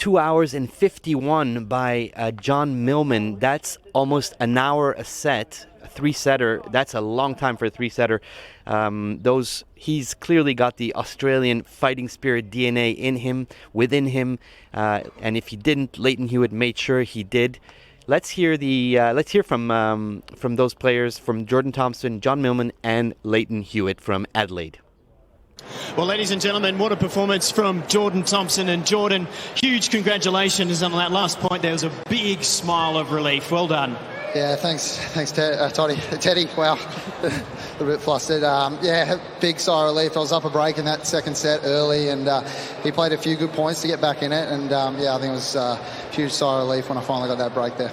2 hours and 51 by John Millman. That's almost an hour a set, a three-setter. That's a long time for a three-setter. He's clearly got the Australian fighting spirit DNA in him, within him, and if he didn't, Leighton Hewitt made sure he did. Let's hear from those players, from Jordan Thompson, John Millman, and Leighton Hewitt from Adelaide. Well, ladies and gentlemen, what a performance from Jordan Thompson. And Jordan, huge congratulations on that last point. There was a big smile of relief. Well done. Yeah, thanks, Teddy. Wow, a little bit flustered. Big sigh of relief. I was up a break in that second set early, and he played a few good points to get back in it. And I think it was a huge sigh of relief when I finally got that break there.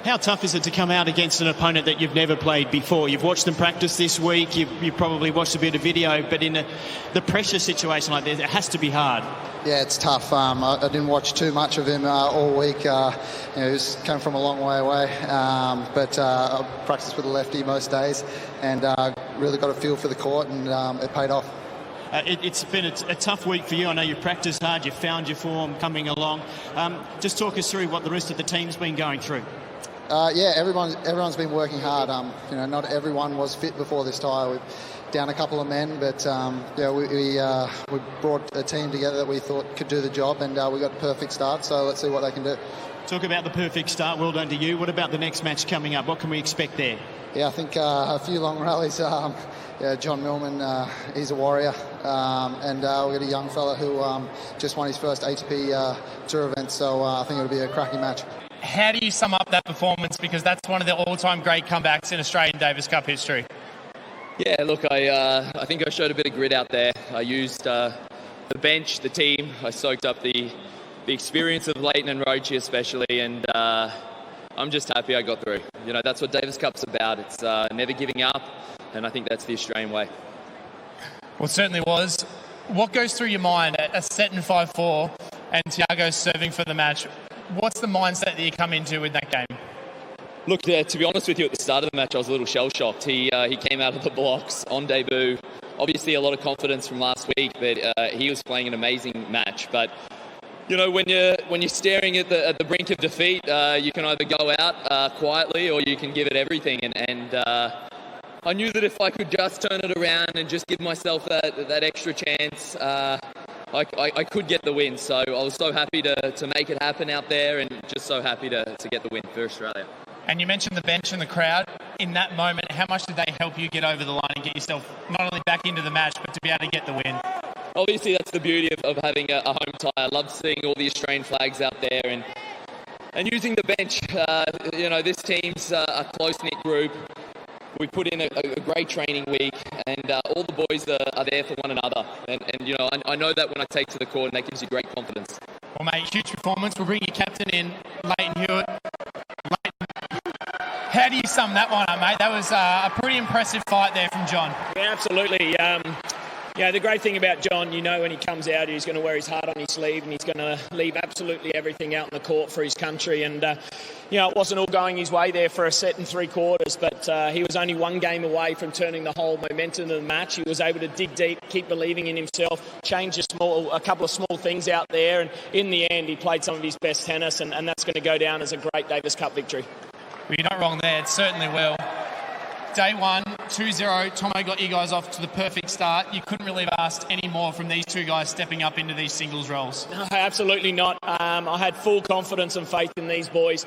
How tough is it to come out against an opponent that you've never played before? You've watched them practice this week, you've probably watched a bit of video, but in the pressure situation like this, it has to be hard. Yeah, it's tough. I didn't watch too much of him all week. He came from a long way away, but I practiced with a lefty most days and really got a feel for the court, and it paid off. It's been a tough week for you. I know you've practiced hard, you've found your form coming along. Just talk us through what the rest of the team's been going through. Everyone's been working hard. Not everyone was fit before this tie. We're down a couple of men, but we brought a team together that we thought could do the job, and we got the perfect start. So let's see what they can do. Talk about the perfect start. Well done to you. What about the next match coming up? What can we expect there? Yeah, I think a few long rallies. John Millman, he's a warrior, and we've got a young fella who just won his first ATP Tour event. So I think it'll be a cracking match. How do you sum up that performance? Because that's one of the all-time great comebacks in Australian Davis Cup history. Yeah, look, I think I showed a bit of grit out there. I used the bench, the team. I soaked up the experience of Leighton and Roche especially, and I'm just happy I got through. That's what Davis Cup's about. It's never giving up, and I think that's the Australian way. Well, it certainly was. What goes through your mind at a set in 5-4 and Thiago's serving for the match? What's the mindset that you come into with that game? Look, to be honest with you, at the start of the match, I was a little shell-shocked. He came out of the blocks on debut. Obviously, a lot of confidence from last week, but he was playing an amazing match. But when you're staring at the brink of defeat, you can either go out quietly or you can give it everything. And I knew that if I could just turn it around and just give myself that extra chance, I could get the win. So I was so happy to make it happen out there, and just so happy to get the win for Australia. And you mentioned the bench and the crowd. In that moment, how much did they help you get over the line and get yourself not only back into the match, but to be able to get the win? Obviously, that's the beauty of having a home tie. I love seeing all the Australian flags out there and using the bench. This team's a close-knit group. We put in a great training week, and all the boys are there for one another. And I know that when I take to the court, and that gives you great confidence. Well, mate, huge performance. We'll bring your captain in, Leighton Hewitt. How do you sum that one up, mate? That was a pretty impressive fight there from John. Yeah, absolutely. The great thing about John, when he comes out, he's going to wear his heart on his sleeve, and he's going to leave absolutely everything out in the court for his country. And, it wasn't all going his way there for a set and three quarters, but he was only one game away from turning the whole momentum of the match. He was able to dig deep, keep believing in himself, change a couple of small things out there, and in the end, he played some of his best tennis, and that's going to go down as a great Davis Cup victory. Well, you're not wrong there. It certainly will. Day one, 2-0. Tomo got you guys off to the perfect start. You couldn't really have asked any more from these two guys stepping up into these singles roles. No, absolutely not. I had full confidence and faith in these boys.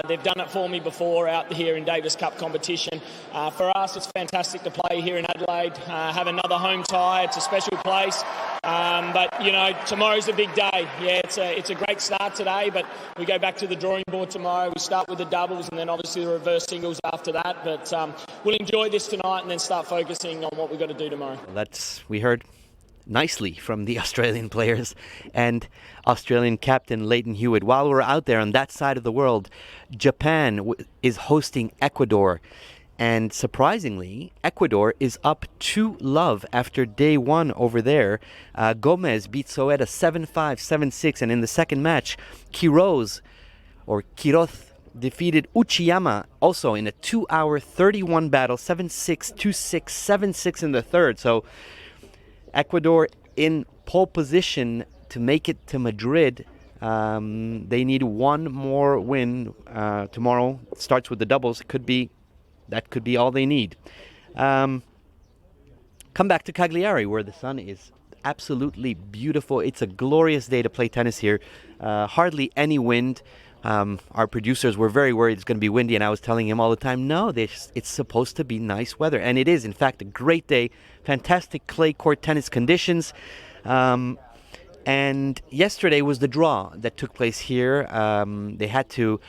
They've done it for me before out here in Davis Cup competition. For us, it's fantastic to play here in Adelaide, have another home tie. It's a special place. But tomorrow's a big day. Yeah, it's a great start today, but we go back to the drawing board tomorrow. We start with the doubles and then obviously the reverse singles after that. But we'll enjoy this tonight and then start focusing on what we've got to do tomorrow. We heard nicely from the Australian players and Australian captain Leighton Hewitt. While we're out there on that side of the world, Japan is hosting Ecuador. And surprisingly, Ecuador is up 2-0 after day one over there. Gomez beat Soeda 7-5, 7-6. And in the second match, Quiroz defeated Uchiyama also in a 2-hour 31 battle, 7-6, 2-6, 7-6 in the third. So Ecuador in pole position to make it to Madrid They need one more win tomorrow. It starts with the doubles. That could be all they need. Come back to Cagliari, where the sun is absolutely beautiful. It's a glorious day to play tennis here. Hardly any wind. Our producers were very worried it's going to be windy, and I was telling him all the time, no, it's supposed to be nice weather. And it is, in fact, a great day. Fantastic clay court tennis conditions. And yesterday was the draw that took place here. They had to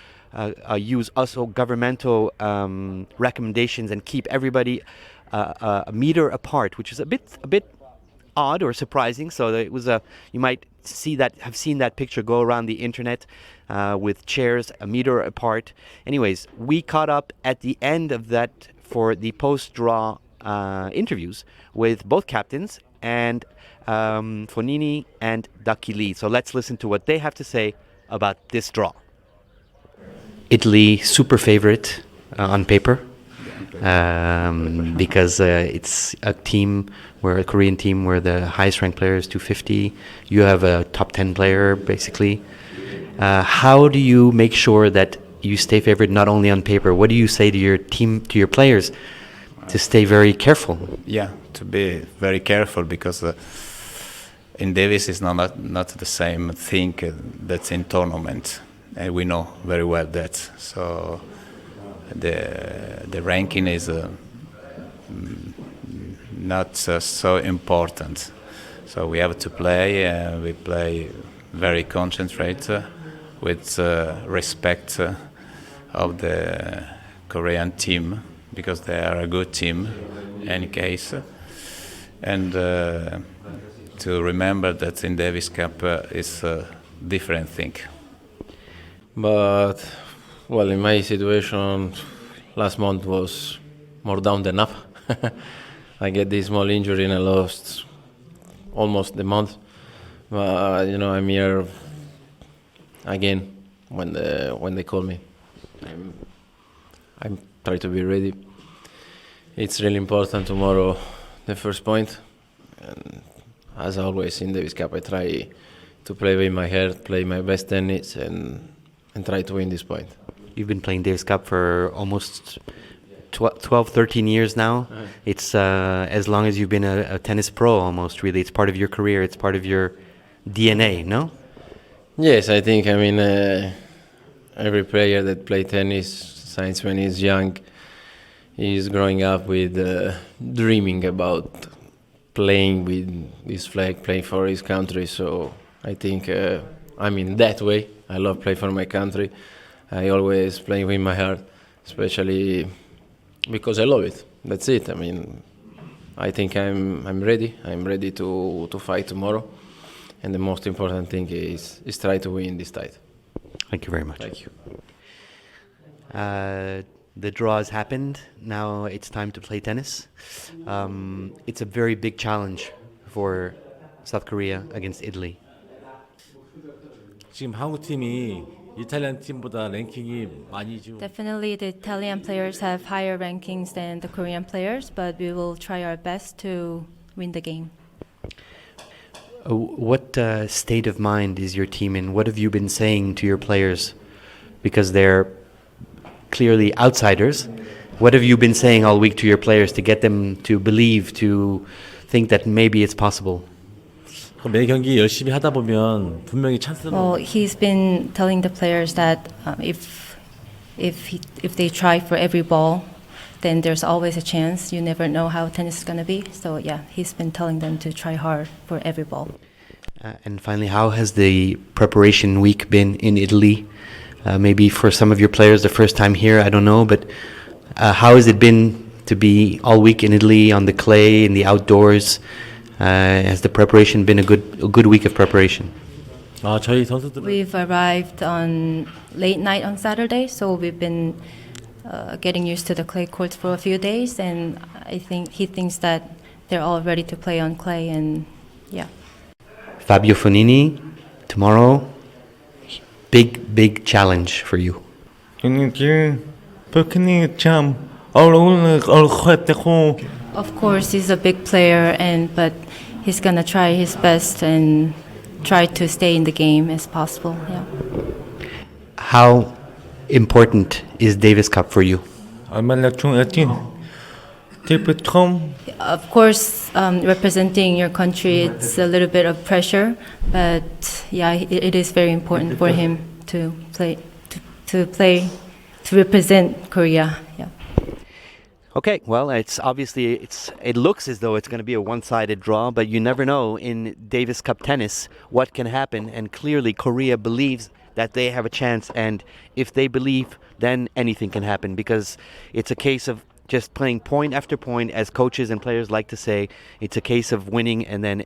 use also governmental recommendations and keep everybody a meter apart, which is a bit odd or surprising. So it was you might have seen that picture go around the internet with chairs a meter apart. Anyways, we caught up at the end of that for the post-draw interviews with both captains and Fonini and Dakili. So let's listen to what they have to say about this draw. Italy super favorite on paper. Because it's a Korean team where the highest ranked player is 250. You have a top 10 player basically. How do you make sure that you stay favored not only on paper? What do you say to your team, to your players, to stay very careful? Yeah, to be very careful, because in Davis is not the same thing that's in tournament, and we know very well that. So the ranking is not so important. So we have to play. We play very concentrate with respect of the Korean team, because they are a good team in any case. And to remember that in Davis Cup is a different thing. But, well, in my situation, last month was more down than up. I get this small injury and I lost almost the month. But, I'm here again when they call me. I'm trying to be ready. It's really important tomorrow, the first point. And as always in Davis Cup, I try to play with my heart, play my best tennis, and try to win this point. You've been playing Davis Cup for almost 12, 13 years now. It's as long as you've been a tennis pro almost, really. It's part of your career. It's part of your DNA, no? Yes, I think, every player that plays tennis since when he's young is growing up with dreaming about playing with his flag, playing for his country. So I think I'm in that way. I love playing for my country. I always play with my heart, especially because I love it. That's it. I think I'm ready. I'm ready to fight tomorrow. And the most important thing is try to win this title. Thank you very much. Thank you. The draw has happened. Now it's time to play tennis. It's a very big challenge for South Korea against Italy. 지금 한국 팀이 이탈리안 팀보다 랭킹이 많이 좀. Definitely, the Italian players have higher rankings than the Korean players, but we will try our best to win the game. What state of mind is your team in? What have you been saying to your players? Because they're clearly outsiders. What have you been saying all week to your players to get them to believe, to think that maybe it's possible? 매 경기 열심히 하다 보면 분명히 찬스는. Well, he's been telling the players that if they try for every ball, then there's always a chance. You never know how tennis is going to be. So yeah, he's been telling them to try hard for every ball. And finally, how has the preparation week been in Italy? Maybe for some of your players, the first time here, I don't know, but how has it been to be all week in Italy on the clay, in the outdoors? Has the preparation been a good week of preparation? 저희 선수들. We've arrived on late night on Saturday, so we've been getting used to the clay courts for a few days, and I think he thinks that they're all ready to play on clay, and yeah. Fabio Fonini, tomorrow, big challenge for you. Of course, he's a big player, but he's gonna try his best, and try to stay in the game as possible. Yeah. How important is Davis Cup for you? Of course, representing your country, it's a little bit of pressure, but yeah, it is very important for him to represent Korea. Yeah. Okay, well, it looks as though it's going to be a one-sided draw, but you never know in Davis Cup tennis what can happen, and clearly Korea believes that they have a chance, and if they believe, then anything can happen, because it's a case of just playing point after point, as coaches and players like to say. It's a case of winning, and then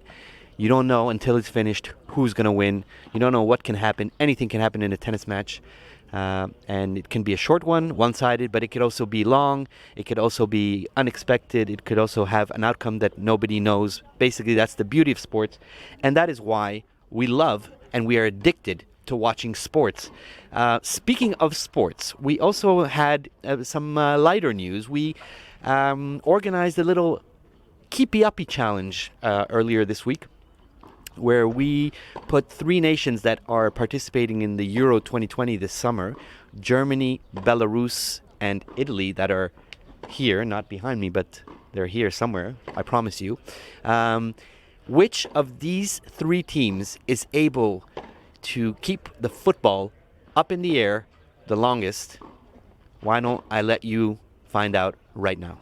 you don't know until it's finished who's going to win. You don't know what can happen. Anything can happen in a tennis match. And it can be a short one-sided, but it could also be long. It could also be unexpected. It could also have an outcome that nobody knows. Basically, that's the beauty of sports. And that is why we love and we are addicted to watching sports. Speaking of sports, we also had some lighter news. We organized a little Keepy Uppy challenge earlier this week, where we put 3 nations that are participating in the Euro 2020 this summer, Germany, Belarus, and Italy, that are here, not behind me, but they're here somewhere, I promise you. Which of these 3 teams is able to keep the football up in the air the longest? Why don't I let you find out right now?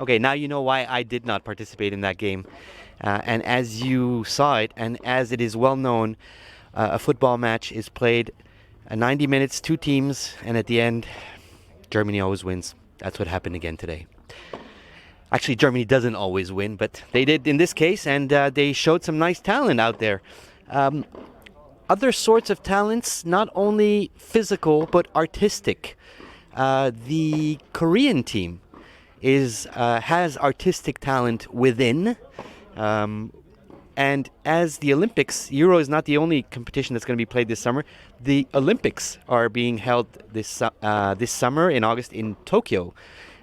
Okay, now you know why I did not participate in that game. And as you saw it, and as it is well known, a football match is played 90 minutes, 2 teams, and at the end, Germany always wins. That's what happened again today. Actually, Germany doesn't always win, but they did in this case, and they showed some nice talent out there. Other sorts of talents, not only physical, but artistic. The Korean team has artistic talent within, and as the Olympics, Euro is not the only competition that's going to be played this summer. The Olympics are being held this summer in August in Tokyo,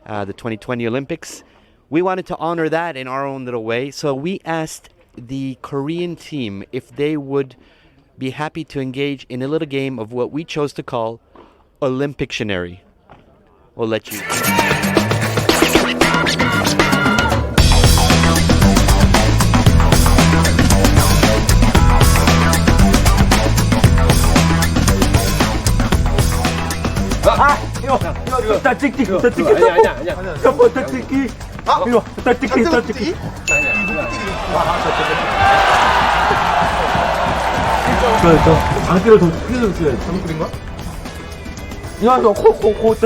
the 2020 Olympics. We wanted to honor that in our own little way, so we asked the Korean team if they would be happy to engage in a little game of what we chose to call Olympictionary. We'll let you. 이거 다 찍기 아니야 다 찍기 이거 다 찍기 저 안기를 더 크게 넣었어야지. 잘못 그린 거야? 야, 너 코, 코.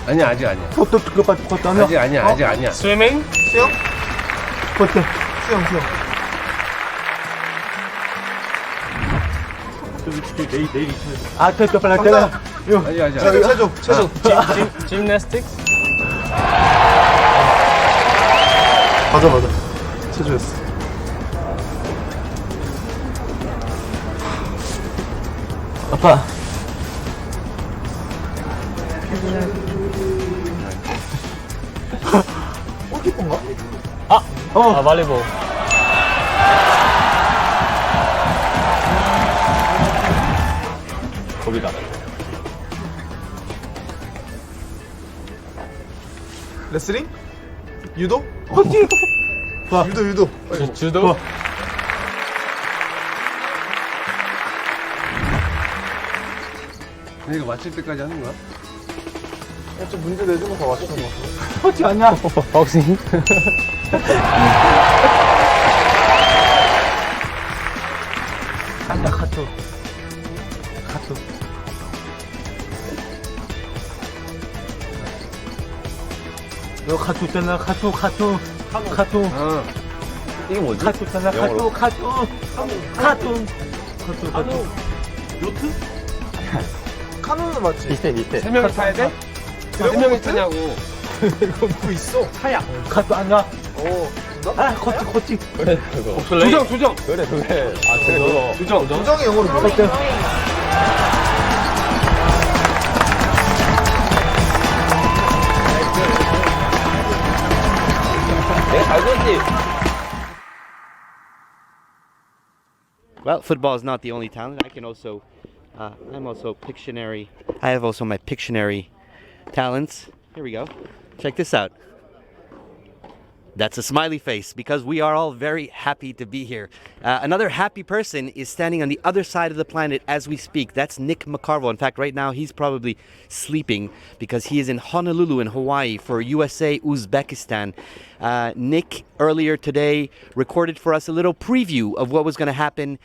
아니야 아직 아니야. 또 그거 하면. 아직 아니야. 스위밍? 수영? 그것도. 수영. 내일 아, 또 빨리 때려. 아니야. 체조. Gymnastics. 맞아. 체조였어. 아빠. 골키퍼인가? 발리볼. 거기다. 레슬링? 유도? 유도. 주도. 이거 맞출 때까지 하는 거야? 좀 문제 내주면 더 맞추는 거 같아. 그렇지 않냐? 복싱. 안다 카투. 너 카투 있잖아. 카투. 이게 뭐지? 카투 있잖아. 카투. 요트? 카누는 맞지? 밑에. 세 명이 타야 돼? 세 명이 타냐고. 이거 뭐 있어? 카약. 카투 안 가? 코치. 그래. 조정. 그래. 그래. 조정이 영어로 뭐야? Well, football is not the only talent. I can also, I'm also Pictionary. I have also my Pictionary talents. Here we go. Check this out. That's a smiley face because we are all very happy to be here. Another happy person is standing on the other side of the planet as we speak. That's Nick McCarville. In fact, right now he's probably sleeping because he is in Honolulu in Hawaii for USA Uzbekistan. Nick earlier today recorded for us a little preview of what was going to happen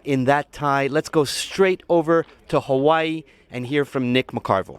in that tie. Let's go straight over to Hawaii and hear from Nick McCarville.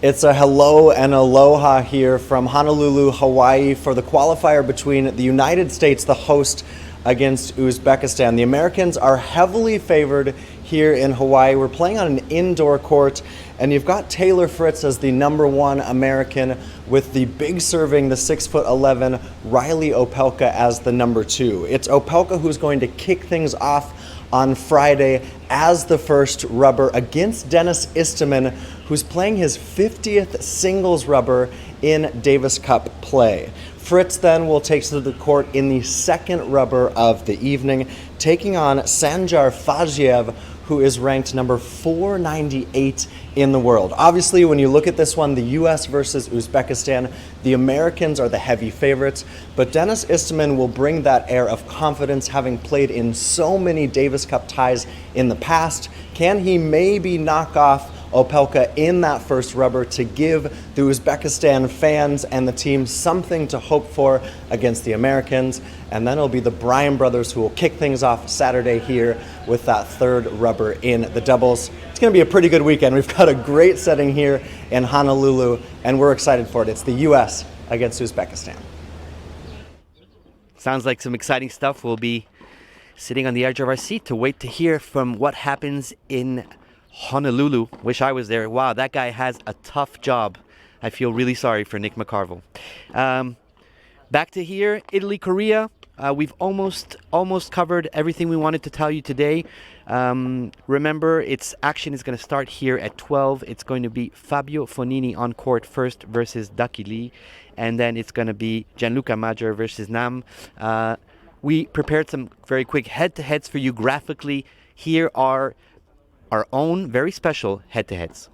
It's a hello and aloha here from Honolulu, Hawaii for the qualifier between the United States, the host, against Uzbekistan. The Americans are heavily favored here in Hawaii. We're playing on an indoor court, and you've got Taylor Fritz as the #1 American with the big serving, the 6'11", Riley Opelka as the #2. It's Opelka who's going to kick things off on Friday as the first rubber against Dennis Istomin, who's playing his 50th singles rubber in Davis Cup play. Fritz then will take to the court in the second rubber of the evening, taking on Sanjar Faziev, who is ranked number 498 in the world. Obviously, when you look at this one, the US versus Uzbekistan, the Americans are the heavy favorites, but Dennis Istomin will bring that air of confidence, having played in so many Davis Cup ties in the past. Can he maybe knock off Opelka in that first rubber to give the Uzbekistan fans and the team something to hope for against the Americans? And then it'll be the Bryan brothers who will kick things off Saturday here with that third rubber in the doubles. It's going to be a pretty good weekend. We've got a great setting here in Honolulu, and we're excited for it. It's the U.S. against Uzbekistan. Sounds like some exciting stuff. We'll be sitting on the edge of our seat to wait to hear from what happens in Honolulu. Wish I was there. Wow, that guy has a tough job. I feel really sorry for Nick McCarville. Back to here, Italy, Korea. We've almost covered everything we wanted to tell you today. Remember, its action is going to start here at 12. It's going to be Fabio Fonini on court first versus Daki Lee, and then it's going to be Gianluca Maggior versus Nam. We prepared some very quick head-to-heads for you graphically. Here are our own very special head-to-heads.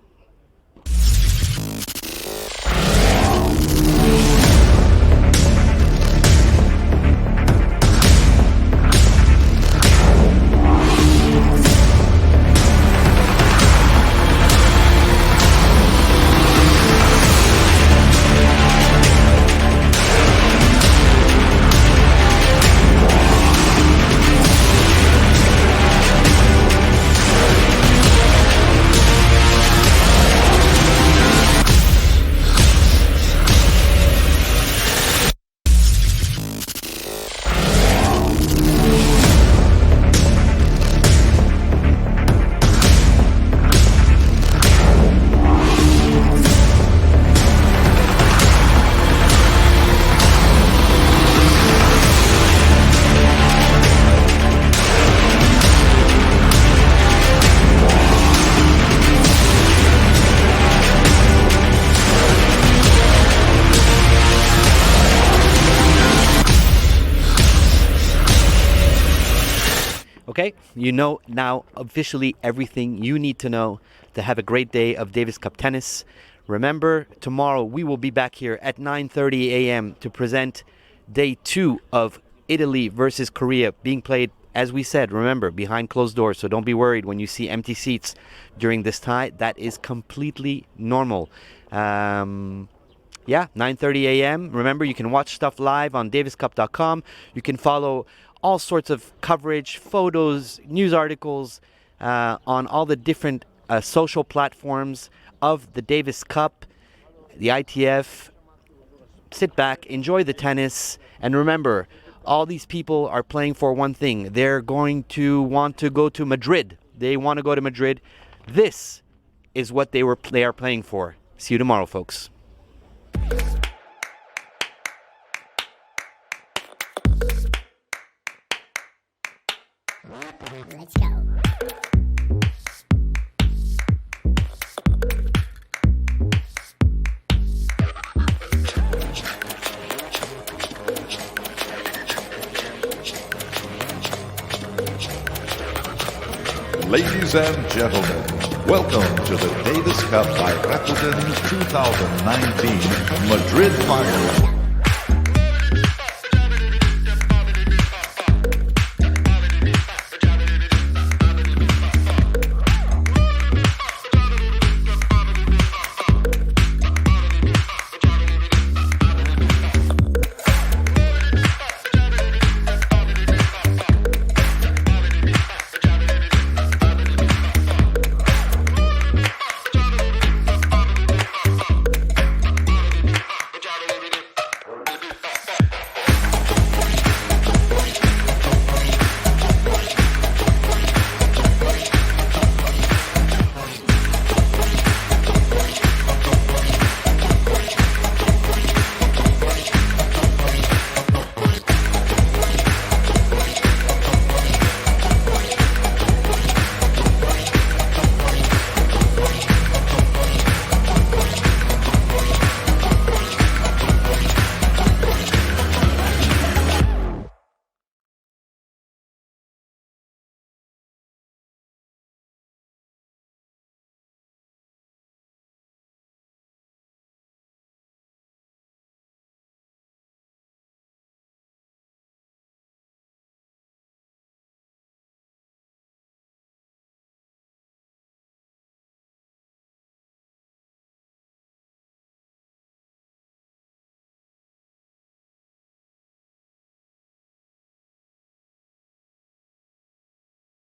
Okay, you know now officially everything you need to know to have a great day of Davis Cup tennis. Remember, tomorrow we will be back here at 9:30 a.m. to present day 2 of Italy versus Korea being played, as we said, remember, behind closed doors. So don't be worried when you see empty seats during this tie. That is completely normal. 9:30 a.m. Remember, you can watch stuff live on daviscup.com. You can follow all sorts of coverage, photos, news articles on all the different social platforms of the Davis Cup, the ITF. Sit back, enjoy the tennis, and remember, all these people are playing for one thing. They're going to want to go to Madrid. They want to go to Madrid. This is what they are playing for. See you tomorrow, folks. Let's go. Ladies and gentlemen, welcome to the Davis Cup by Rakuten 2019 Madrid Final.